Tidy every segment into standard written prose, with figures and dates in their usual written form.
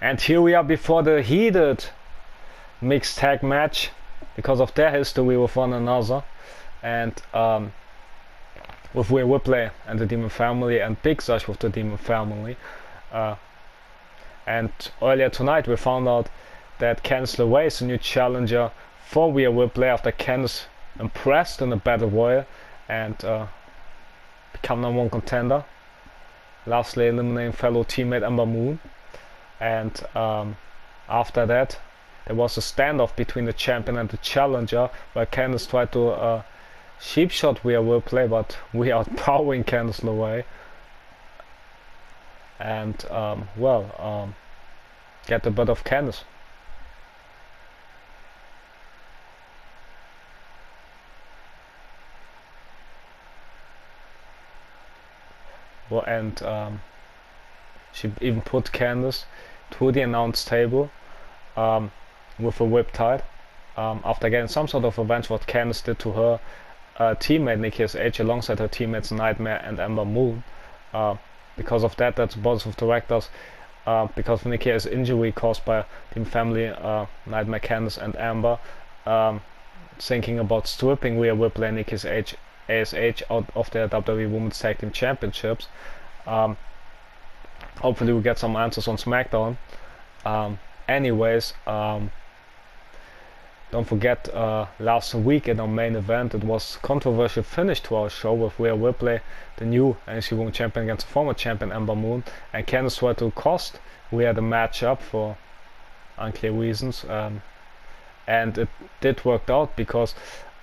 And here we are before the heated mixed tag match because of their history with one another, and with Rhea Ripley and the Demon Family and Big Sasch with the Demon Family. And earlier tonight we found out that Candice LeRae is the new challenger for Rhea Ripley after Candice impressed in the Battle Royal and become #1 contender, lastly eliminating fellow teammate Ember Moon. And after that there was a standoff between the champion and the challenger where Candice tried to sheep shot Rhea Ripley, but we are outpowering Candice LeRae and get the butt of Candice. Well, and she even put Candice to the announce table with a whip tied after getting some sort of revenge what Candice did to her teammate Nikki SH alongside her teammates Nightmare and Ember Moon. Because of that, that's both of directors. Because of Nikki's injury caused by Team Family, Nightmare, Candice and Amber, thinking about stripping Rhea Ripley and Nikki ASH out of their WWE Women's Tag Team Championships. Hopefully we get some answers on SmackDown. Anyways, don't forget last week in our main event it was controversial finish to our show with Rhea Ripley, the new NXT Women's Champion, against the former champion Ember Moon, and Candice tried to cost Rhea the matchup for unclear reasons, and it did work out because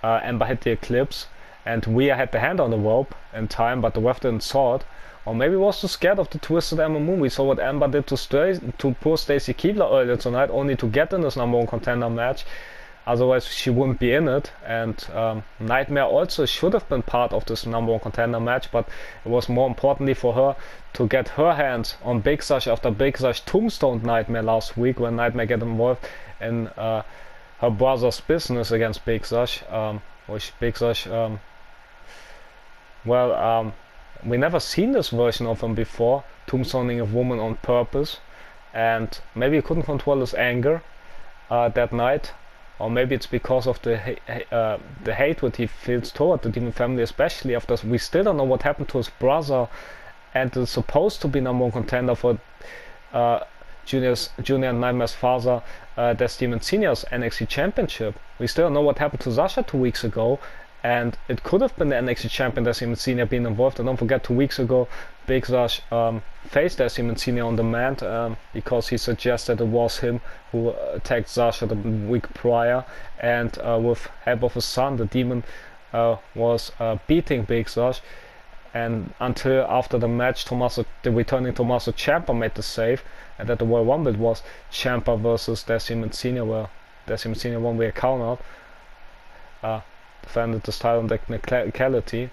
Ember hit the Eclipse and Rhea had the hand on the rope in time, but the ref didn't saw it, or maybe was too scared of the twisted Ember Moon. We saw what Ember did to poor Stacy Keibler earlier tonight, only to get in this #1 contender match. Otherwise she wouldn't be in it, and Nightmare also should have been part of this #1 contender match, but it was more importantly for her to get her hands on Big Sasch after Big Sasch tombstoned Nightmare last week, when Nightmare got involved in her brother's business against Big Sasch, which Big Sasch, we never seen this version of him before, tombstoning a woman on purpose, and maybe he couldn't control his anger that night. Or maybe it's because of the hatred he feels toward the Demon Family, especially after we still don't know what happened to his brother and is supposed to be #1 contender for Junior and Nightmare's father, Des Demon Senior's NXT Championship. We still don't know what happened to Sasha 2 weeks ago, and it could have been the NXT Champion Des Demon Senior being involved. And don't forget, 2 weeks ago Big Sasch faced Des Demon Senior on demand because he suggested it was him who attacked Sasha the week prior, and with help of his son, the Demon was beating Big Sasch, and until after the match the returning Tommaso Ciampa made the save, and that the Royal Rumble was Ciampa versus Des Demon Senior, where Des Demon Senior won via count out, defended the title on technicality.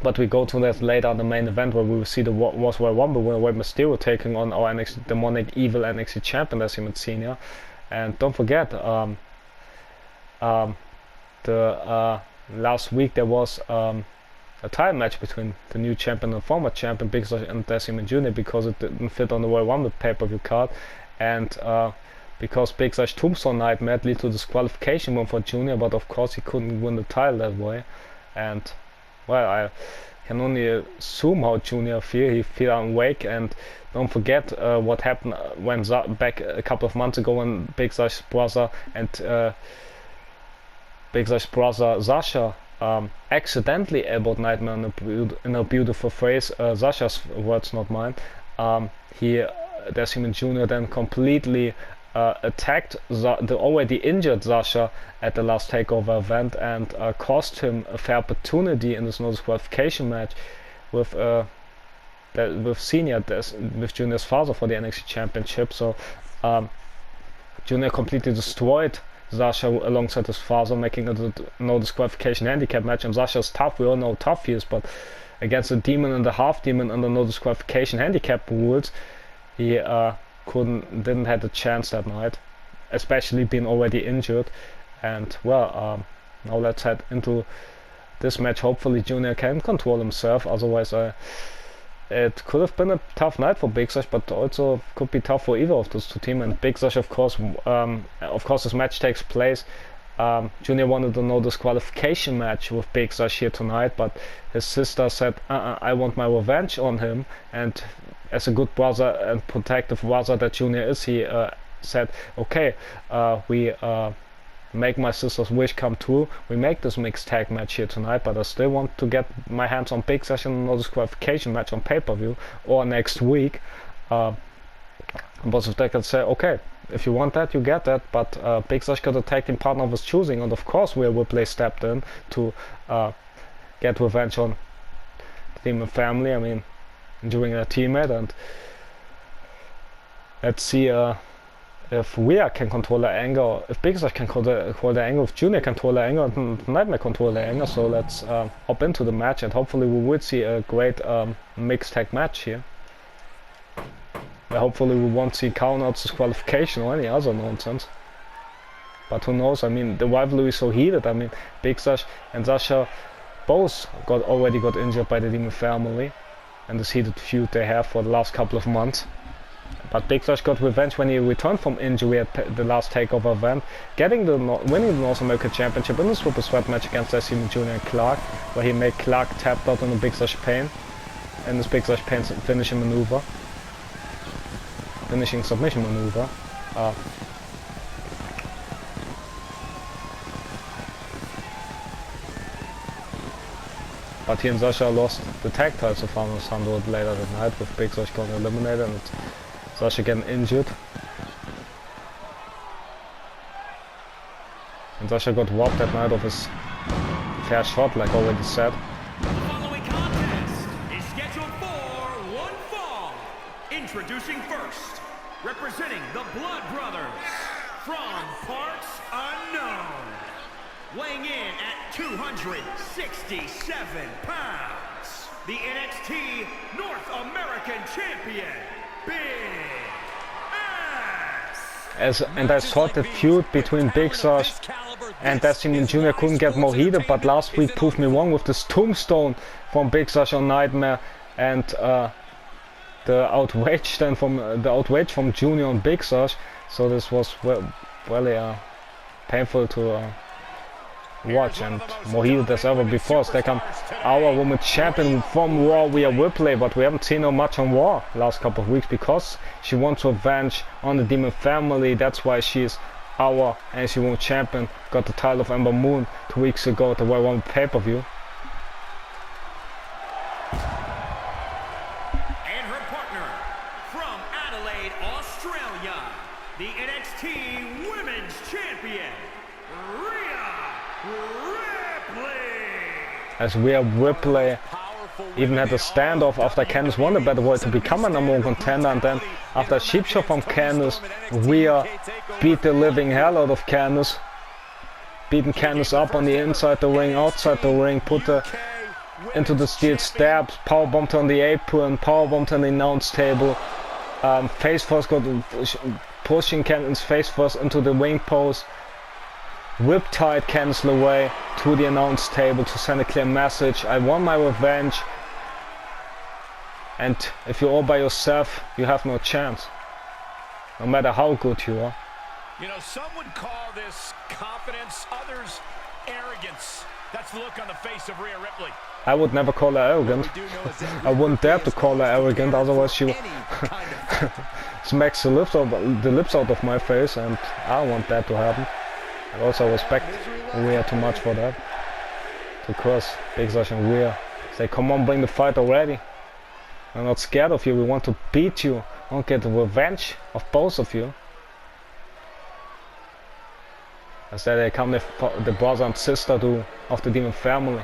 But we go to that later in the main event, where we will see the Royal Rumble winner Rey Mysterio taking on our NXT demonic evil NXT champion Des Demon Senior. And don't forget, last week there was a title match between the new champion and former champion Big Sasch and Des Demon Jr. because it didn't fit on the Royal Rumble pay-per-view card, and because Big Sasch tombstone Nightmare led to disqualification win for Junior, but of course he couldn't win the title that way. And well, I can only assume how Junior feel. He feel awake, and don't forget what happened when back a couple of months ago when Big Sasch's brother Sasha accidentally elbowed Nightmare in a beautiful phrase. Sasha's words, not mine. Des Demon Jr. then completely attacked the already injured Sasha at the last takeover event, and cost him a fair opportunity in this no disqualification match with Junior's father for the NXT Championship. So Junior completely destroyed Sasha alongside his father, making it a no disqualification handicap match. And Sasha's tough, we all know how tough he is, but against a demon and a half demon under no disqualification handicap rules, he didn't have the chance that night, especially being already injured. And well, now let's head into this match. Hopefully Junior can control himself, otherwise it could have been a tough night for Big Sash, but also could be tough for either of those two teams. And Big Sash, of course, this match takes place. Junior wanted to know this qualification match with Big Sash here tonight, but his sister said, I want my revenge on him. And as a good brother and protective brother that Junior is, he said, okay, we make my sister's wish come true. We make this mixed tag match here tonight, but I still want to get my hands on Big Sash in another qualification match on pay-per-view or next week. Both of them can say, okay, if you want that, you get that, but Big Sash got a tag team partner of his choosing, and of course Rhea Ripley stepped in to get revenge on the Demon family. I mean, injuring a teammate, and let's see if Rhea can control her anger, or if Big Sash can control the anger, if Junior can control her anger, and Nightmare control her anger. So let's hop into the match, and hopefully we will see a great mixed tag match here. Hopefully we won't see countouts, disqualification or any other nonsense. But who knows, I mean, the rivalry is so heated. I mean, Big Sash and Sasha both already got injured by the Demon family, and this heated feud they have for the last couple of months. But Big Sash got revenge when he returned from injury at the last takeover event, winning the North American Championship in the Super Sweat match against Destiny Jr. and Clark, where he made Clark tapped out in the Big Sash pain, in this Big Sash pain finishing submission maneuver. But he and Sasha lost the tag titles to Farmer's Handled later that night, with Big Sash getting eliminated and Sasha getting injured. And Sasha got robbed that night of his fair shot, like already said. The following contest is scheduled for one fall. Introducing first, representing the Blood Brothers from parts unknown, weighing in at 267 pounds, the NXT North American Champion, Big Ass. And I thought the feud between Big Sash and Destiny Jr. couldn't get more heated, but last week proved me wrong with this tombstone from Big Sash on Nightmare, and the outrage from Junior on Big Sash. So this was really painful to watch, and more heated as ever before. They come our women's champion from Raw, Rhea Ripley, but we haven't seen her much on Raw last couple of weeks because she wants revenge on the Demon family. That's why she's our NXT Women's Champion. Got the title of Ember Moon 2 weeks ago at the Royal Rumble pay-per-view. And her partner from Adelaide, Australia, the NXT Women's Champion, Rhea Ripley. As Rhea Ripley even had a standoff after Candice won the Battle Royal to become a number one contender, and then after a cheap shot from Candice, Rhea beat the living hell out of Candice, beating Candice up on the inside the ring, outside the ring, put her into the steel steps, powerbombed her on the apron, powerbombed her on the announce table, face first, got pushing Candice face first into the ring post, whip-tied Candice LeRae to the announce table to send a clear message: I won my revenge, and if you're all by yourself, you have no chance, no matter how good you are. You know, some would call this confidence, others arrogance. That's the look on the face of Rhea Ripley. I would never call her arrogant. I wouldn't dare to call her arrogant, otherwise she smacks the lips out of my face, and I don't want that to happen. I also respect Rhea too much for that. Because Big Sash and Rhea say, come on, bring the fight already. We're not scared of you, we want to beat you. I want to get the revenge of both of you. As they come the brother and sister of the Demon family.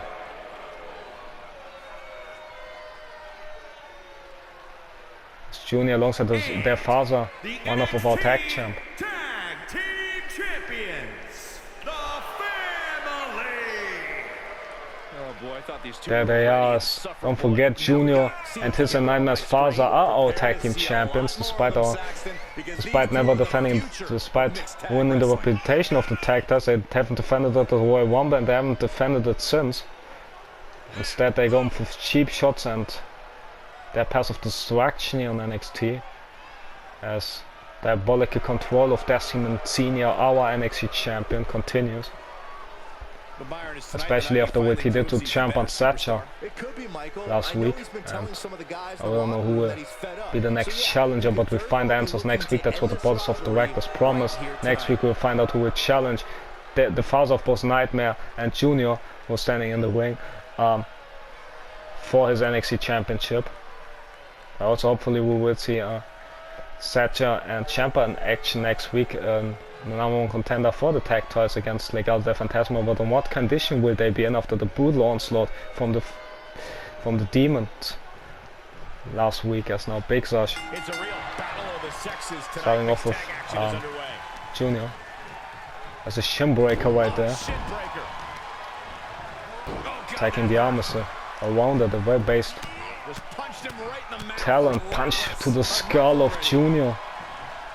It's Junior alongside their father, one of our tag champ. Tag Team Champions, the family. Oh boy, I thought these two There they are. Don't forget, Junior and his and Nightmare's father are our tag team champions, despite ruining the reputation of the tag titles. They haven't defended it at the Royal Rumble, and they haven't defended it since. Instead, they go for cheap shots and their path of destruction here on NXT, as diabolical control of Decimon Senior, our NXT champion, continues. Especially after what he did to champion Sacha last week. And I don't know who will be the next challenger, but we find answers next week. That's what the board of directors promised. Next week we'll find out who will challenge the father of both Nightmare and Junior, who's standing in the ring for his NXT championship. Also, hopefully we will see Sacha and Ciampa in action next week. The number one contender for the tag titles against Legado del Fantasma, but in what condition will they be in after the brutal onslaught from the Demons last week, as now Big Sash starting off with Junior as a shin breaker right there, attacking the arm as a rounder, the web-based talent punch to the skull of Junior.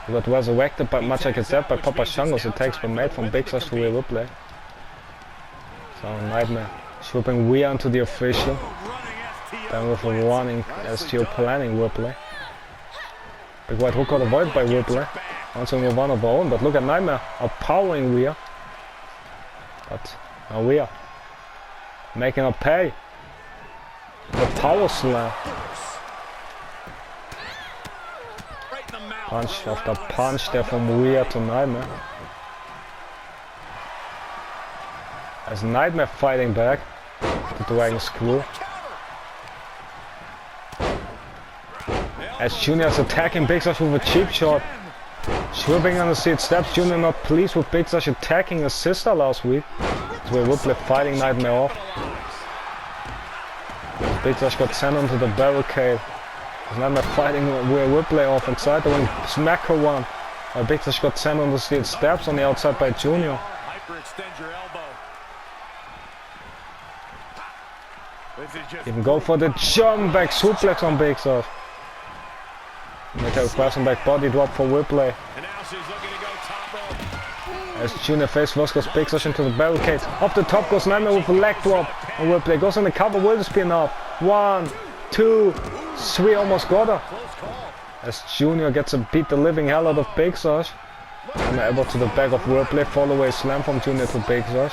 He got resurrected, but much like I said, by Papa Shango's attacks were made from Big Sash to Rhea Ripley. So Nightmare swooping Rhea into the official, then with a running STO planning Ripley. Big white hook got avoided by Ripley, answering with one of her own, but look at Nightmare outpowering Rhea. But now Rhea making her pay. The power slam. Punch after punch there from Rhea to Nightmare. As Nightmare fighting back, the Dragon Screw. As Junior's attacking Big Sash with a cheap shot. Swooping on the seat steps, Junior not pleased with Big Sash attacking his sister last week. So Ripley fighting Nightmare off. As Big Sash got sent onto the barricade. Nightmare fighting Rhea Ripley off inside the ring, smack her one. Big Sash got sent on the steel steps on the outside by Junior. Even go for the jump back suplex on Big Sash. Make a crossing back body drop for Ripley. As Junior face first goes Big Sash into the barricade. Up the top goes Nightmare with a leg drop on Ripley. Goes in the cover, will this be enough? 1, 2, 3, almost got her. As Junior gets to beat the living hell out of Big Sash. And the elbow to the back of Ripley, follow away slam from Junior to Big Sash.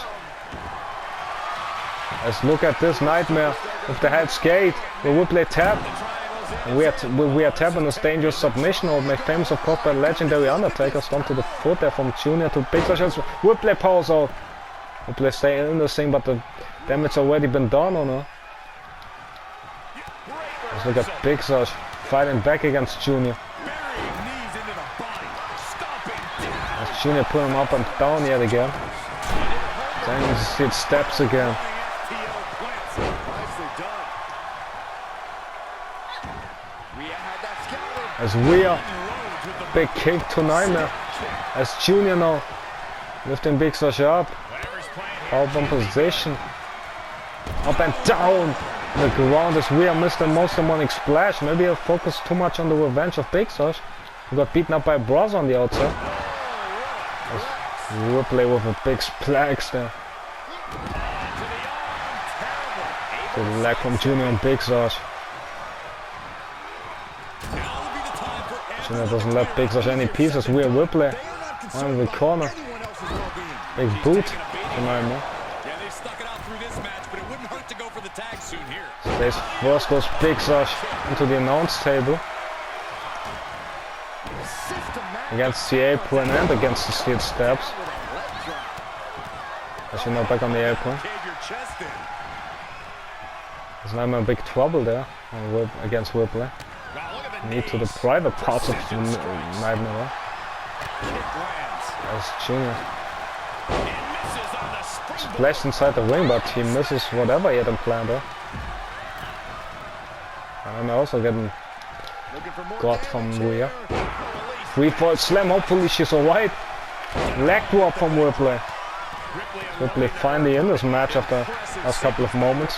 As look at this Nightmare with the head skate, the Ripley tap. And we are tapping this dangerous submission hold made famous of course by legendary Undertaker. Stomp to the foot there from Junior to Big Sash. As Ripley powers out. Ripley staying in this thing, but the damage already been done on her. Let's look at Big Sash fighting back against Junior. As Junior put him up and down yet again. Then you see it steps again. As Rhea, big kick to Nightmare. As Junior now lifting Big Sash up. Power bomb position. Up and down. The ground as Rhea missed the most demonic splash. Maybe he'll focus too much on the revenge of Big Sash. He got beaten up by a brother on the outside. As Ripley with a big splash there. The leg from Junior and Big Sash. Junior doesn't let Big Sash any pieces. Rhea Ripley on the corner. Big boot to Nightmare. Stays first, goes Big Sash into the announce table. Against the apron and against the steel steps. As you know, back on the apron. There's Nightmare in big trouble there against Ripley. Knee to the private parts of the Nightmare. As Junior splashed inside the ring, but he misses whatever he had planned there. And also getting got from Rhea. 3-fall slam, hopefully she's alright. Leg drop from Ripley. Ripley finally in this match after the last couple of moments.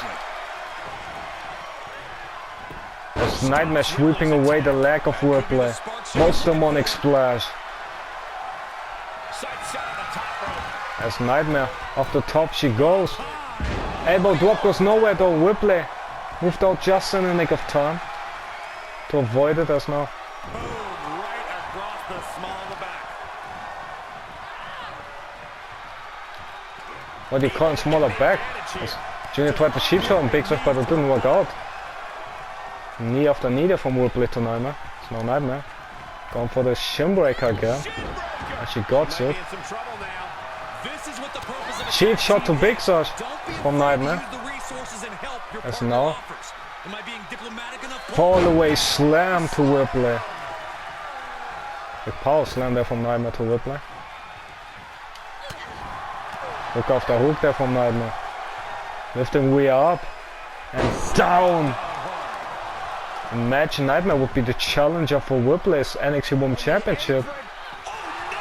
As Nightmare sweeping away the leg of Ripley. Most demonic splash. As Nightmare off the top she goes. Elbow drop goes nowhere though. Ripley moved out just in the nick of time. to avoid it as now. Boom, right across the small of the back. What do you call it? Smaller back? As Junior tried to cheap shot on Big Sash, but it didn't work out. Knee after knee there from Ripley to Nightmare. It's no Nightmare. Going for the shin breaker again. And she got it. Cheap shot to Big Sash from Nightmare. As now. Fall away slam to Ripley. Big power slam there from Nightmare to Ripley. Look after hook there from Nightmare. Lifting Rhea up. And down. Imagine Nightmare would be the challenger for Ripley's NXT Women's Championship.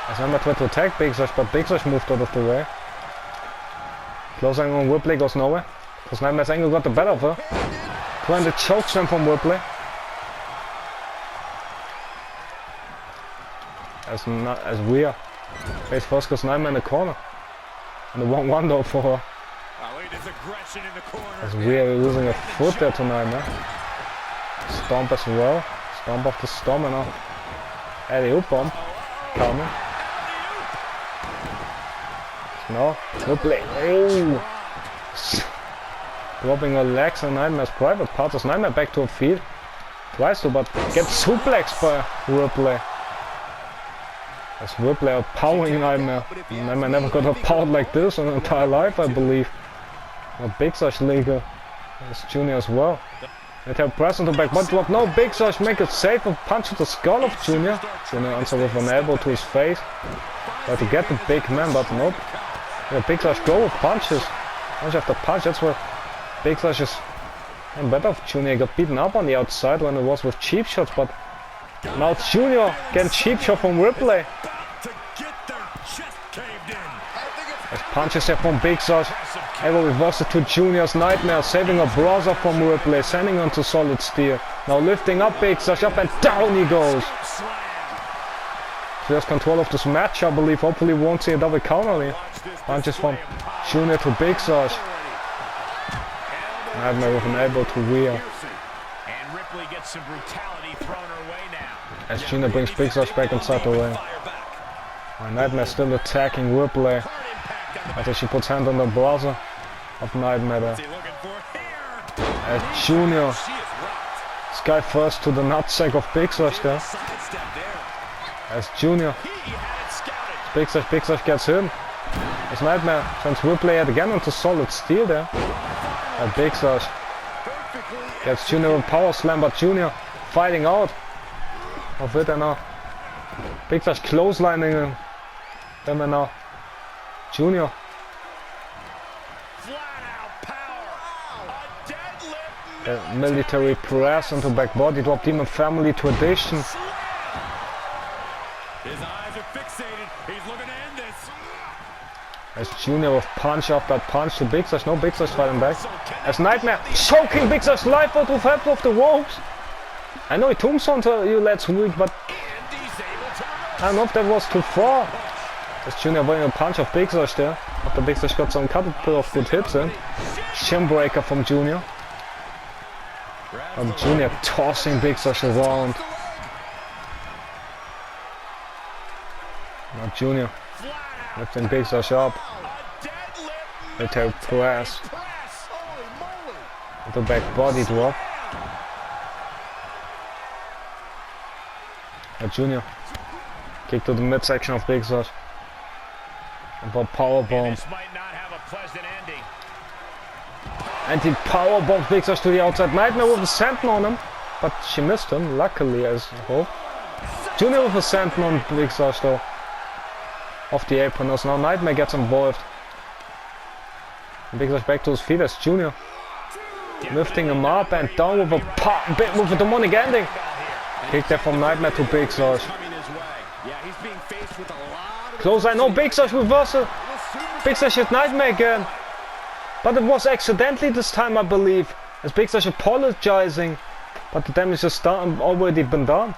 As Nightmare tried to attack Big Sash, but Big Sash moved out of the way. Close angle on Ripley goes nowhere. Because Nightmare's angle got the better of her. Trying to choke slam from Ripley. As Rhea face first goes Nightmare in the corner. And the 1-1 though for her. As Rhea losing a foot there to Nightmare. Stomp as well. Stomp off the stomp and now. Alley-oop bomb. Coming. No. Ripley. Oh! Dropping her legs and Nightmare's private parts as Nightmare back to her feet. Tries to, but gets suplexed by Ripley. As Ripley outpowering Nightmare. Nightmare never got outpowered like this in her entire life, I believe. A Big Sash legal. As Junior as well. They have press into back body drop. No, Big Sash make it safe and punch to the skull of Junior. Junior answer with an elbow to his face. Try to get the big man, but nope. Yeah, Big Sash go with punches. Punch after punch, that's where Big Sash is better of Junior. Got beaten up on the outside when it was with cheap shots, but now Junior getting cheap shot from Ripley. As punches there from Big Sash. Elbow reverses to Junior's Nightmare, saving a brother from Ripley, sending on to solid steel. Now lifting up Big Sash, up and down he goes. She has control of this match, I believe. Hopefully won't see a double counter here. Punches from Junior to Big Sash. Nightmare with an elbow to Rhea. As Junior brings Big Sash back inside the ring. Nightmare still attacking Ripley. After she puts hand on the brother of Nightmare there. As Junior sky first to the nutsack of Big Sash there. As Junior Big Sash gets him. As Nightmare sends Ripley yet again into solid steel there. And Big Sash gets Junior a power slam, but Junior fighting out of it and now. Big Sash clotheslining him. Then and now. Junior. Military press into back body drop, Demon Family tradition. His eyes are fixated. He's looking to end this. As Junior with punch after punch to Big Sash. No Big Sash fighting back. As Nightmare choking Big Sash life out with help of the ropes. I know he tombstone to you last week, but I don't know if that was too far. As Junior avoiding a punch of Big Sash there. After Big Sash got some couple of good hits in. Shin breaker from Junior. And Junior tossing Big Sash around. Now Junior lifting Big Sash up. Military press. With the back body drop. Now Junior kick to the midsection of Big Sash. And for powerbomb. And he powerbombs Big Sash to the outside. Nightmare with a senton on him. But she missed him, luckily, as I hope. Junior with a senton on Big Sash though. Off the apron. Now Nightmare gets involved. And Big Sash back to his feet as Junior. Lifting him up and down with a with a demonic ending. Kick there from Nightmare to Big Sash. Close eye, no Big Sash reversal. Big Sash hit Nightmare again. But it was accidentally this time, I believe. As Big Sash apologizing. But the damage has already been done.